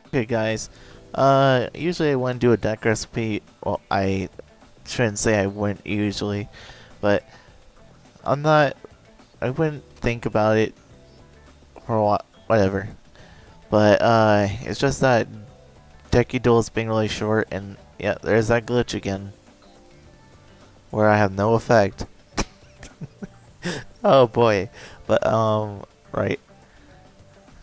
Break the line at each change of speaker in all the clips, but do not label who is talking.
Okay, guys. Usually I wouldn't do a deck recipe. Well, I shouldn't say I wouldn't usually, but I'm not. I wouldn't think about it for a while, whatever. But it's just that Decky Duels being really short, and yeah, there's that glitch again, where I have no effect. Oh boy. But right.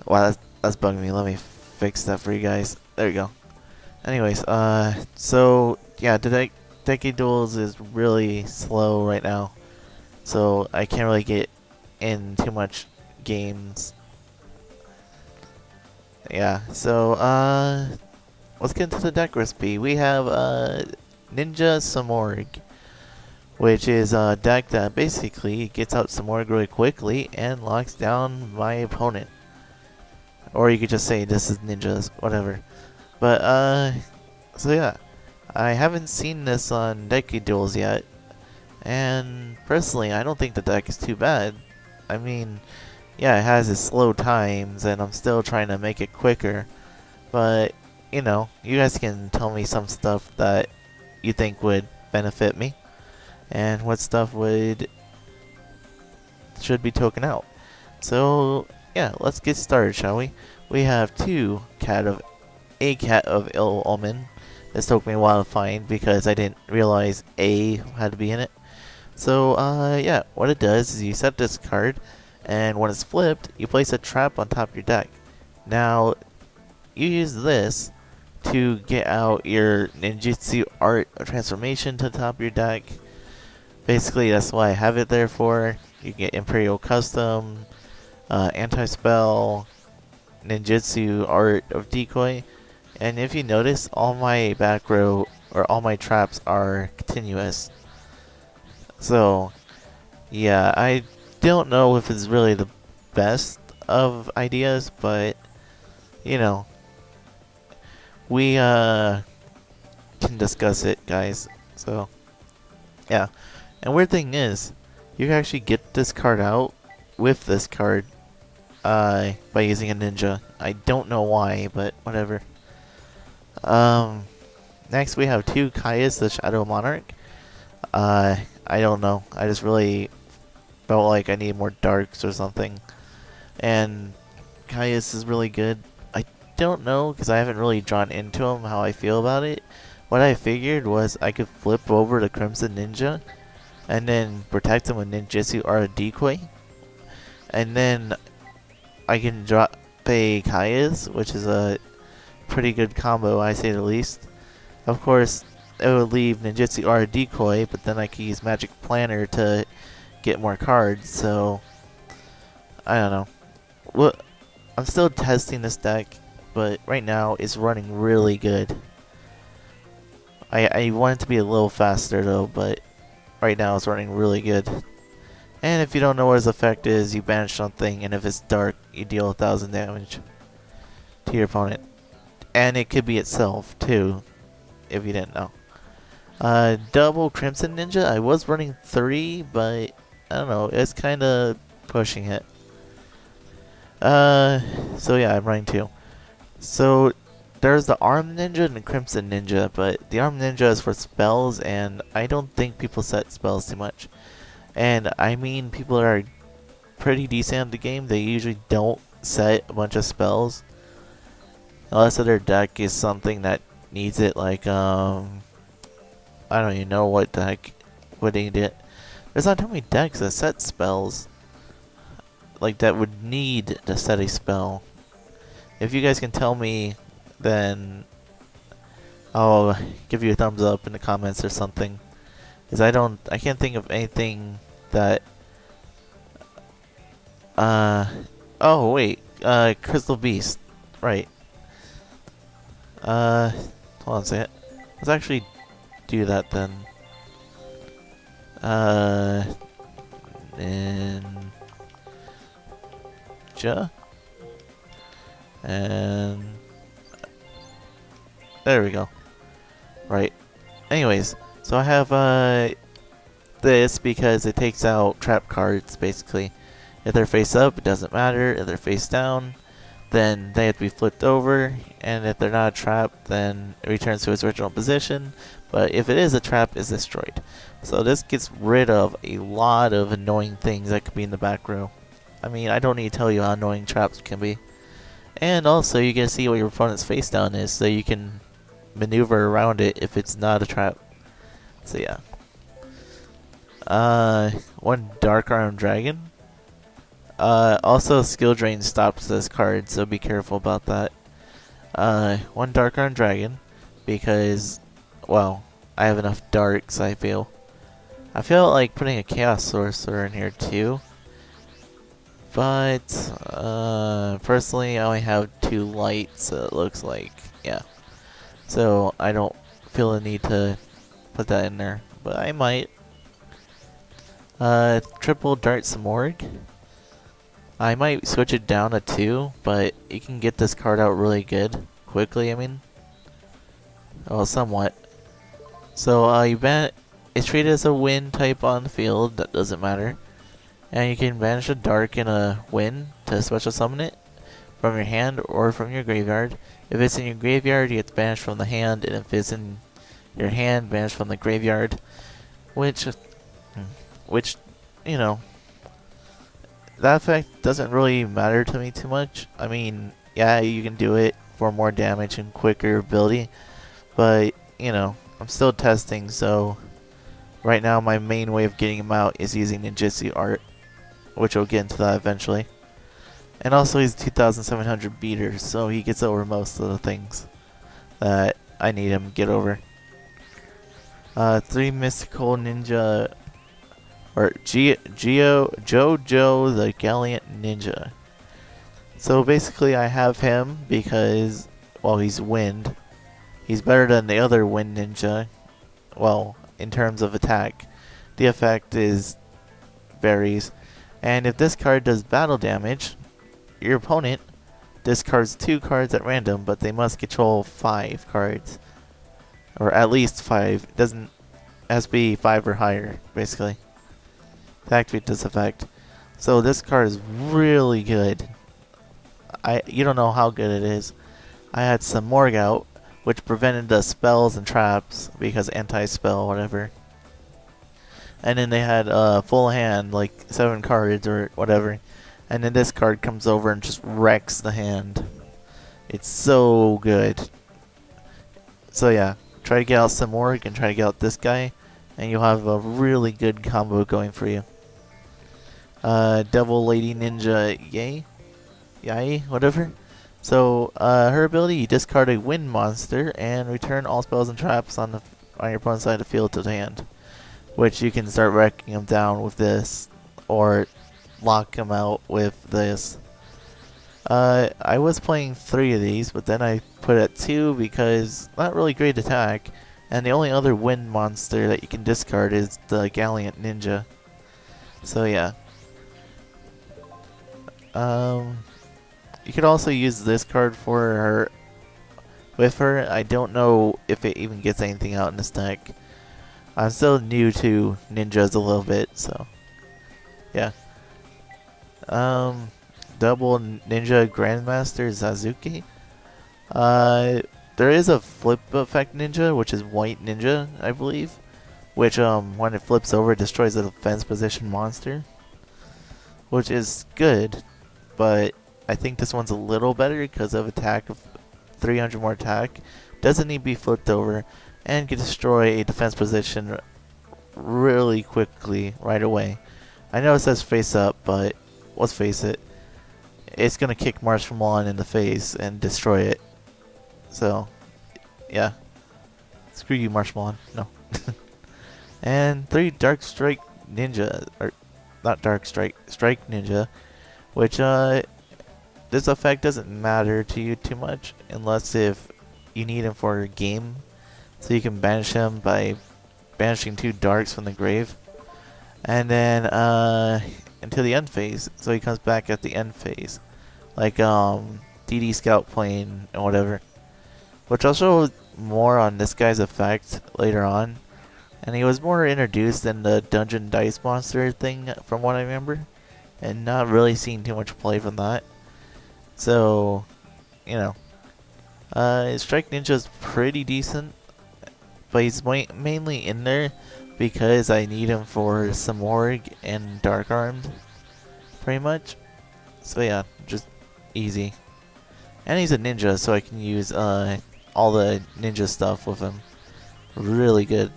Wow, that's bugging me. Let me fix that for you guys. There you go. Anyways, so yeah, Decade Duels is really slow right now, so I can't really get in too much games. Yeah, so let's get into the deck recipe. We have Ninja Simorgh, which is a deck that basically gets out Simorgh really quickly and locks down my opponent. Or you could just say this is Ninjas, whatever. But so yeah, I haven't seen this on Decky Duels yet, and personally, I don't think the deck is too bad. I mean, yeah, it has its slow times, and I'm still trying to make it quicker. But you know, you guys can tell me some stuff that you think would benefit me, and what stuff should be taken out. So yeah, let's get started, shall we? We have a cat of ill omen. This took me a while to find because I didn't realize A had to be in it. So, yeah, what it does is you set this card, and when it's flipped, you place a trap on top of your deck. Now, you use this to get out your ninjutsu art transformation to the top of your deck. Basically, that's why I have it there for. You get Imperial Custom, Anti-Spell, Ninjutsu Art of Decoy. And if you notice, all my back row, or all my traps are continuous. So, yeah, I don't know if it's really the best of ideas, but, you know, we can discuss it, guys. So, yeah. And weird thing is, you can actually get this card out with this card by using a ninja. I don't know why, but whatever. Next we have two Kaias, the Shadow Monarch. I don't know. I just really felt like I need more darks or something. And Kaius is really good. I don't know, because I haven't really drawn into him how I feel about it. What I figured was I could flip over to Crimson Ninja, and then protect him with Ninjutsu Art Decoy. And then I can drop a Kaius, which is a pretty good combo, I say the least. Of course, it would leave Ninjutsu Art Decoy, but then I could use Magic Planner to get more cards, so I don't know. Well, I'm still testing this deck, but right now it's running really good. I want it to be a little faster though, but right now it's running really good. And if you don't know what his effect is, you banish something, and if it's dark, you deal 1,000 damage to your opponent. And it could be itself too, if you didn't know. Double Crimson Ninja. I was running 3, but I don't know. It's kind of pushing it. So yeah, I'm running 2. So there's the Arm Ninja and the Crimson Ninja, but the Arm Ninja is for spells, and I don't think people set spells too much. And I mean, people that are pretty decent at the game, they usually don't set a bunch of spells. Unless their deck is something that needs it, like, I don't even know what the heck would need it. There's not too many decks that set spells, like, that would need to set a spell. If you guys can tell me, then I'll give you a thumbs up in the comments or something. Because I can't think of anything that, oh wait, Crystal Beast, right. Hold on a second. Let's actually do that then. Ninja. And there we go. Right. Anyways, so I have this because it takes out trap cards basically. If they're face up, it doesn't matter. If they're face down, then they have to be flipped over, and if they're not a trap, then it returns to its original position, but if it is a trap, it's destroyed. So this gets rid of a lot of annoying things that could be in the back row. I mean, I don't need to tell you how annoying traps can be. And also, you get to see what your opponent's face down is, so you can maneuver around it if it's not a trap. So yeah. One Dark Arm Dragon. Also, skill drain stops this card, so be careful about that. One Dark Arm Dragon, because, well, I have enough darks, I feel. I feel like putting a Chaos Sorcerer in here too. But, personally, I only have 2 lights, so it looks like, yeah. So, I don't feel the need to put that in there, but I might. Triple Dart Simorgh. I might switch it down to 2, but you can get this card out really good, quickly, I mean. Well, somewhat. So, you ban it's treated as a wind type on the field, that doesn't matter. And you can banish a dark and a wind to special summon it from your hand or from your graveyard. If it's in your graveyard, you get to banish from the hand, and if it's in your hand, banish from the graveyard. Which, you know, that effect doesn't really matter to me too much. I mean, yeah, you can do it for more damage and quicker ability, but, you know, I'm still testing, so right now my main way of getting him out is using ninjutsu art, which we'll get into that eventually. And also he's 2,700 beaters, so he gets over most of the things that I need him to get over. 3 mystical ninja, or Yugioh the Gallant Ninja. So basically I have him because, well, he's wind. He's better than the other wind ninja, well, in terms of attack. The effect varies. And if this card does battle damage, your opponent discards 2 cards at random, but they must control 5 cards. Or at least 5. It doesn't has to be 5 or higher, basically, to activate this effect. So this card is really good. You don't know how good it is. I had Simorgh out, which prevented the spells and traps because anti-spell, whatever. And then they had full hand, like 7 cards or whatever. And then this card comes over and just wrecks the hand. It's so good. So yeah, try to get out Simorgh and try to get out this guy, and you'll have a really good combo going for you. Devil Lady Ninja Yay, whatever. So her ability, you discard a wind monster and return all spells and traps on your opponent's side of the field to the hand, which you can start wrecking them down with this, or lock them out with this. I was playing 3 of these, but then I put it at 2 because not really great attack, and the only other wind monster that you can discard is the Gallant Ninja. So yeah. You could also use this card for her. With her, I don't know if it even gets anything out in this deck. I'm still new to ninjas a little bit, so yeah. Double Ninja Grandmaster Zazuki. There is a flip effect ninja, which is white ninja, I believe, which when it flips over, it destroys a defense position monster, which is good, but I think this one's a little better because of attack of 300 more attack. Doesn't need to be flipped over, and can destroy a defense position really quickly right away. I know it says face up, but let's face it, it's gonna kick Marshamon in the face and destroy it. So, yeah. Screw you, Marshamon. No. And 3 Dark Strike Ninja, or not Dark Strike, Strike Ninja, which this effect doesn't matter to you too much unless if you need him for a game. So you can banish him by banishing 2 darks from the grave. And then into the end phase. So he comes back at the end phase. Like DD Scout Plane and whatever. Which I'll show more on this guy's effect later on. And he was more introduced in the Dungeon Dice Monster thing from what I remember. And not really seeing too much play from that. So, you know, Strike Ninja's pretty decent, but he's mainly in there because I need him for Simorgh and Dark Armed, pretty much. So yeah, just easy. And he's a ninja, so I can use all the ninja stuff with him. Really good.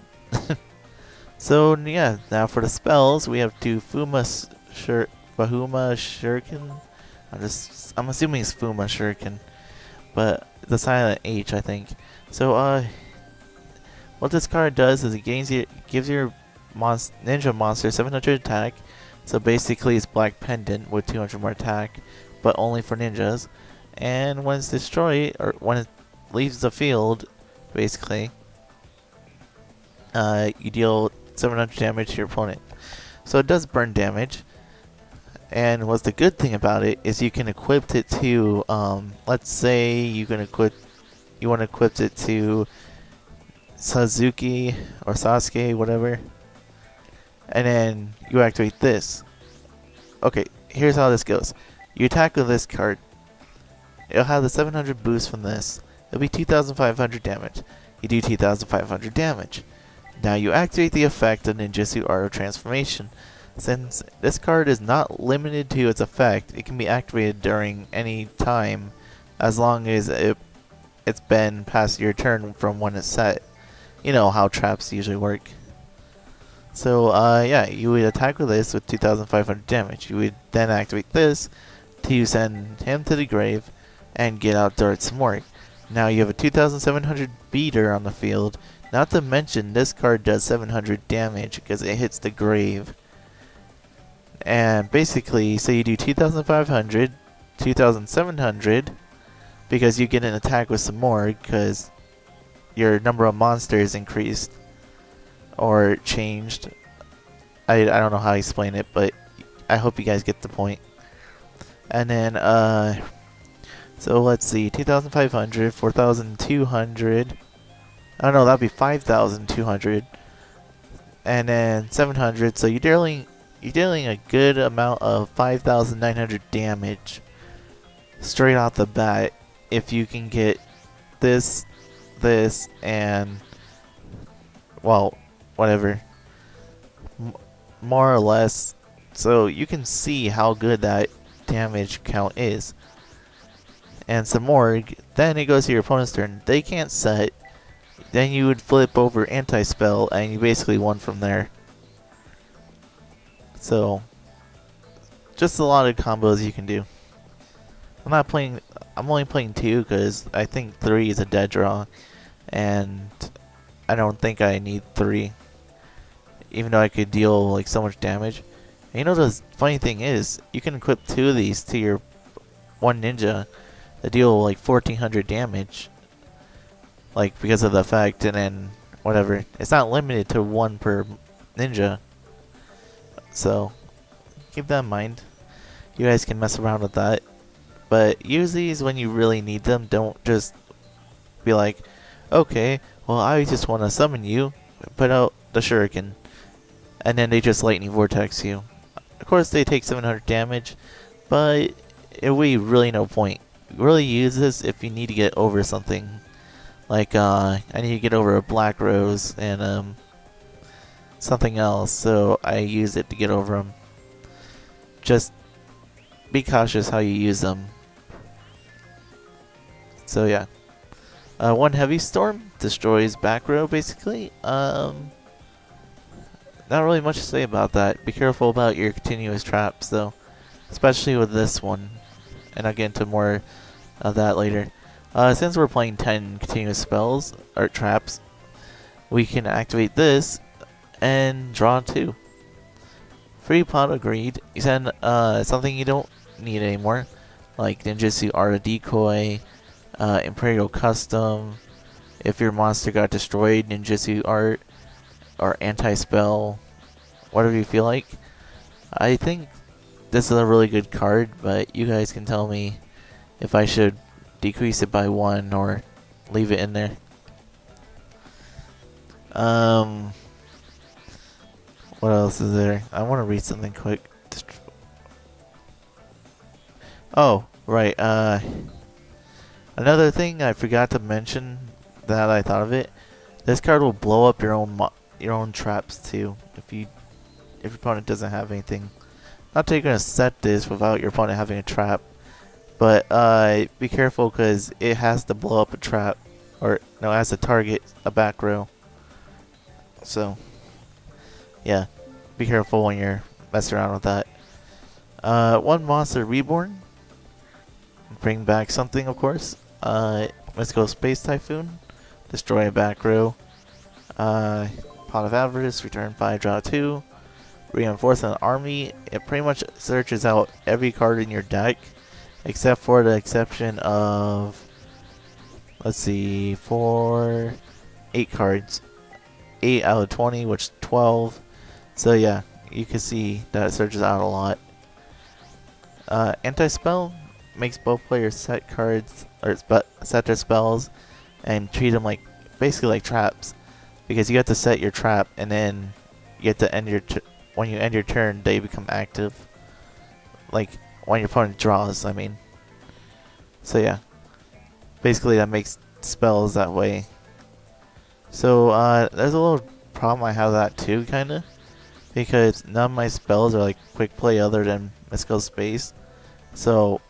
So yeah, now for the spells, we have two Fahuma Shuriken. I'm assuming it's Fuma Shuriken, but the silent H, I think. So what this card does is it gives your ninja monster 700 attack. So basically, it's Black Pendant with 200 more attack, but only for ninjas. And when it's destroyed, or when it leaves the field, basically, you deal 700 damage to your opponent. So it does burn damage. And what's the good thing about it is you can equip it to, let's say you want to equip it to Suzuki or Sasuke, whatever. And then you activate this. Okay, here's how this goes. You attack with this card. It'll have the 700 boost from this. It'll be 2,500 damage. You do 2,500 damage. Now you activate the effect of Ninjutsu Art of Transformation. Since this card is not limited to its effect, it can be activated during any time as long as it's been past your turn from when it's set. You know how traps usually work. So yeah, you would attack with this with 2,500 damage. You would then activate this to send him to the grave and get out Dark Simorgh. Now you have a 2,700 beater on the field. Not to mention this card does 700 damage because it hits the grave. And basically, so you do 2,500, 2,700 because you get an attack with Simorgh because your number of monsters increased or changed. I don't know how to explain it, but I hope you guys get the point. And then so let's see, 2,500, 4,200. I don't know, that'd be 5,200. And then 700, so you're dealing a good amount of 5,900 damage straight off the bat if you can get this, and, well, whatever. More or less. So you can see how good that damage count is. And Simorgh, then it goes to your opponent's turn. They can't set. Then you would flip over anti-spell, and you basically won from there. So, just a lot of combos you can do. I'm only playing 2 because I think 3 is a dead draw. And I don't think I need 3. Even though I could deal like so much damage. And you know the funny thing is, you can equip 2 of these to your one ninja to deal like 1,400 damage. Like because of the effect, and then whatever. It's not limited to 1 per ninja. So keep that in mind. You guys can mess around with that. But use these when you really need them. Don't just be like, okay, well I just want to summon you, put out the shuriken, and then they just lightning vortex you. Of course they take 700 damage, but it would be really no point. Really use this if you need to get over something. Like I need to get over a black rose and something else, so I use it to get over them. Just be cautious how you use them. So yeah. One heavy storm destroys back row basically. Not really much to say about that. Be careful about your continuous traps though. Especially with this one. And I'll get into more of that later. Since we're playing 10 continuous spells, or traps, we can activate this and draw 2. Free pot of greed. You send something you don't need anymore. Like Ninjutsu Art of Decoy, Imperial Custom. If your monster got destroyed, Ninjutsu Art, or Anti-Spell, whatever you feel like. I think this is a really good card, but you guys can tell me if I should decrease it by 1 or leave it in there. What else is there? I want to read something quick. Oh, Right. Another thing I forgot to mention that I thought of it. This card will blow up your own traps too if your opponent doesn't have anything. Not that you're gonna set this without your opponent having a trap, but be careful because it has to blow up a trap, or no, it has to target a back row. So yeah, be careful when you're messing around with that. One monster reborn. Bring back something, of course. Let's go Space Typhoon. Destroy a back row. Pot of Avarice. Return 5, draw 2. Reinforce an army. It pretty much searches out every card in your deck, except for the exception of, let's see, 8 cards. 8 out of 20, which is 12. So yeah, you can see that it searches out a lot. Anti-spell makes both players set cards or set their spells and treat them like basically like traps, because you have to set your trap and then you have to end your when you end your turn they become active, like when your opponent draws, I mean. So yeah, basically that makes spells that way. So there's a little problem I have with that too, kinda, because none of my spells are like quick play other than Mystical Space. So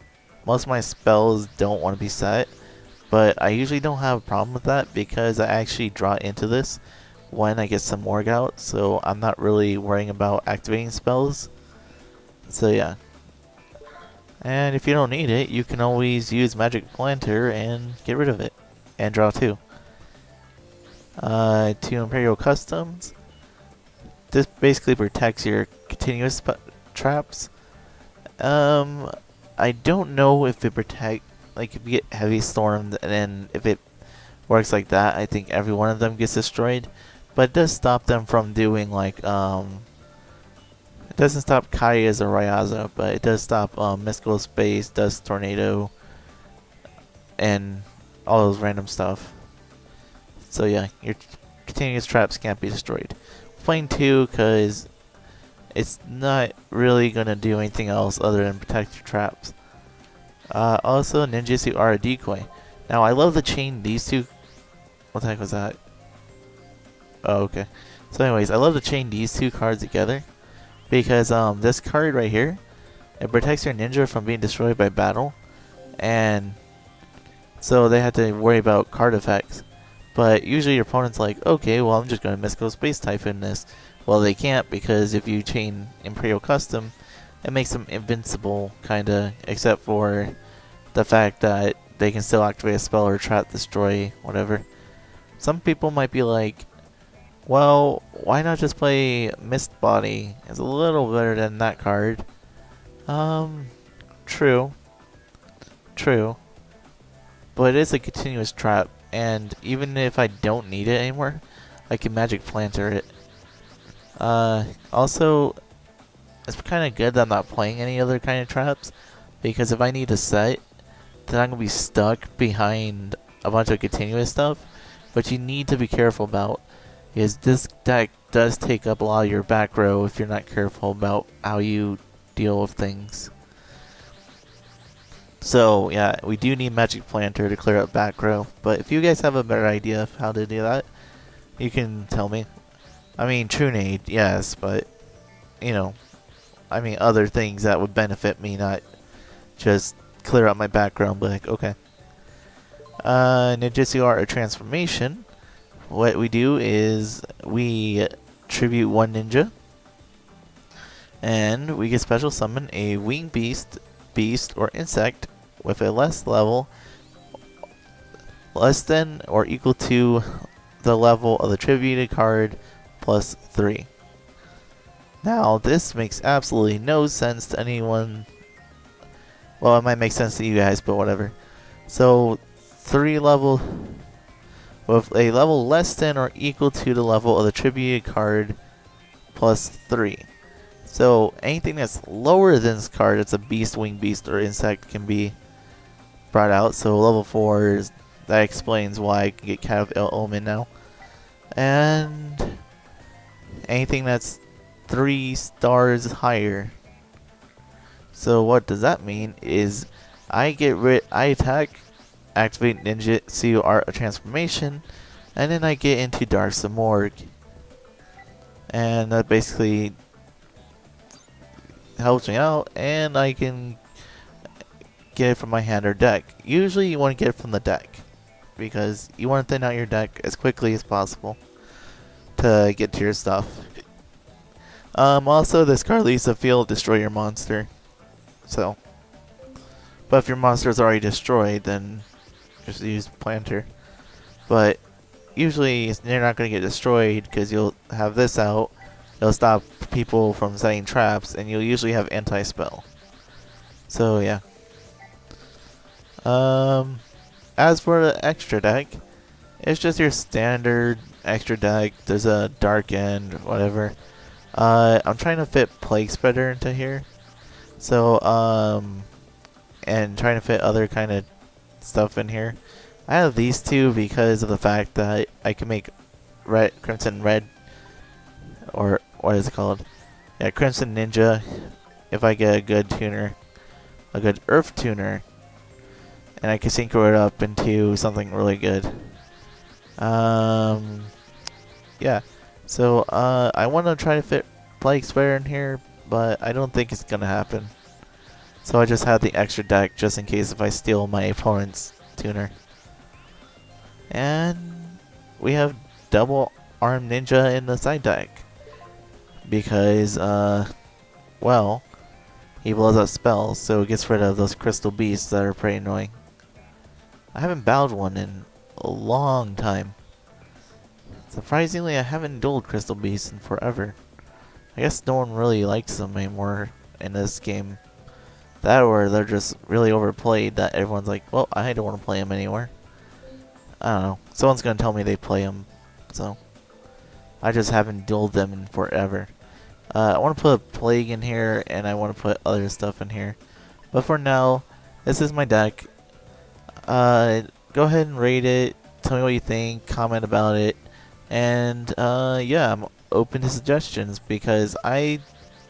most of my spells don't want to be set, but I usually don't have a problem with that because I actually draw into this when I get some Simorgh out, so I'm not really worrying about activating spells. So yeah. And if you don't need it, you can always use Magic Planter and get rid of it. And draw 2. 2 Imperial Customs. This basically protects your continuous traps. I don't know if it like if you get heavy stormed and then if it works like that, I think every one of them gets destroyed. But it does stop them from doing like, it doesn't stop Kaya's or Ryaza, but it does stop Mystical Space, Dust Tornado, and all those random stuff. So yeah, your continuous traps can't be destroyed. Playing 2 because it's not really gonna do anything else other than protect your traps. Also, Ninjutsu are a decoy. Now, I love the chain these two. What the heck was that? Oh, okay. So, anyways, I love to chain these 2 cards together because this card right here, it protects your ninja from being destroyed by battle, and so they have to worry about card effects. But usually your opponent's like, okay, well, I'm just gonna Mystical Space Typhoon this. Well, they can't, because if you chain Imperial Custom, it makes them invincible, kinda, except for the fact that they can still activate a spell or trap, destroy, whatever. Some people might be like, well, why not just play Mist Body? It's a little better than that card. True. True. But it is a continuous trap, and even if I don't need it anymore, I can Magic Planter it. Also, it's kind of good that I'm not playing any other kind of traps, because if I need a set, then I'm going to be stuck behind a bunch of continuous stuff, which you need to be careful about, because this deck does take up a lot of your back row if you're not careful about how you deal with things. So yeah, we do need Magic Planter to clear up back row, but if you guys have a better idea of how to do that, you can tell me. I mean, True Nade, yes, but, you know, I mean other things that would benefit me, not just clear up my background, but like, okay. Ninjutsu Art of Transformation. What we do is we tribute 1 ninja, and we can special summon a winged beast, or insect with a less than or equal to the level of the tributed card plus 3. Now, this makes absolutely no sense to anyone. Well, it might make sense to you guys, but whatever. So, 3 level with a level less than or equal to the level of the tributed card plus 3. So, anything that's lower than this card, it's a beast, winged beast, or insect, can be brought out. So, level 4, that explains why I can get Cat of Ill Omen now. And anything that's 3 stars higher. So what does that mean is I attack, activate ninjutsu art of transformation, and then I get into Dark Simorgh. And that basically helps me out, and I can get it from my hand or deck. Usually you want to get it from the deck, because you want to thin out your deck as quickly as possible to get to your stuff. Also, this card leaves the field, destroy your monster. So, but if your monster is already destroyed, then just use Planter. But usually they're not going to get destroyed because you'll have this out. It'll stop people from setting traps, and you'll usually have anti-spell. So yeah. As for the extra deck, it's just your standard extra deck. There's a Dark End, whatever. I'm trying to fit Plague Spreader into here. So, and trying to fit other kind of stuff in here. I have these two because of the fact that I can make Crimson Red, or what is it called? Yeah, Crimson Ninja, if I get a good tuner, a good Earth tuner, and I can synchro it up into something really good. Yeah, so I want to try to fit Plague Spreader in here, but I don't think it's gonna happen. So I just have the extra deck just in case if I steal my opponent's tuner. And we have double Arm Ninja in the side deck. Because, well, he blows up spells, so it gets rid of those crystal beasts that are pretty annoying. I haven't battled one in a long time. Surprisingly, I haven't dueled crystal beasts in forever. I guess no one really likes them anymore in this game. That or they're just really overplayed that everyone's like, well, I don't want to play them anymore. I don't know. Someone's going to tell me they play them, so I just haven't dueled them in forever. I want to put a Plague in here, and I want to put other stuff in here. But for now, this is my deck. Go ahead and rate it. Tell me what you think. Comment about it. And, yeah, I'm open to suggestions because I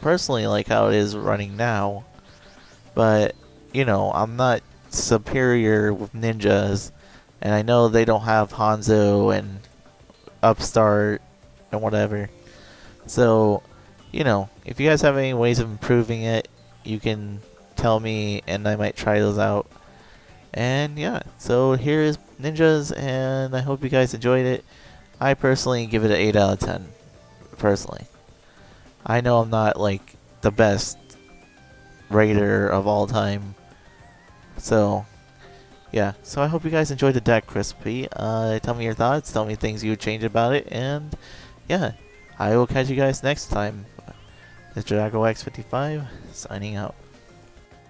personally like how it is running now. But, you know, I'm not superior with ninjas. And I know they don't have Hanzo and Upstart and whatever. So, you know, if you guys have any ways of improving it, you can tell me and I might try those out. And yeah, so here is Ninjas, and I hope you guys enjoyed it. I personally give it an 8 out of 10. Personally. I know I'm not like the best raider of all time. So, yeah. So I hope you guys enjoyed the deck, Crispy. Tell me your thoughts, tell me things you would change about it, and yeah. I will catch you guys next time. This is Dragox55, signing out.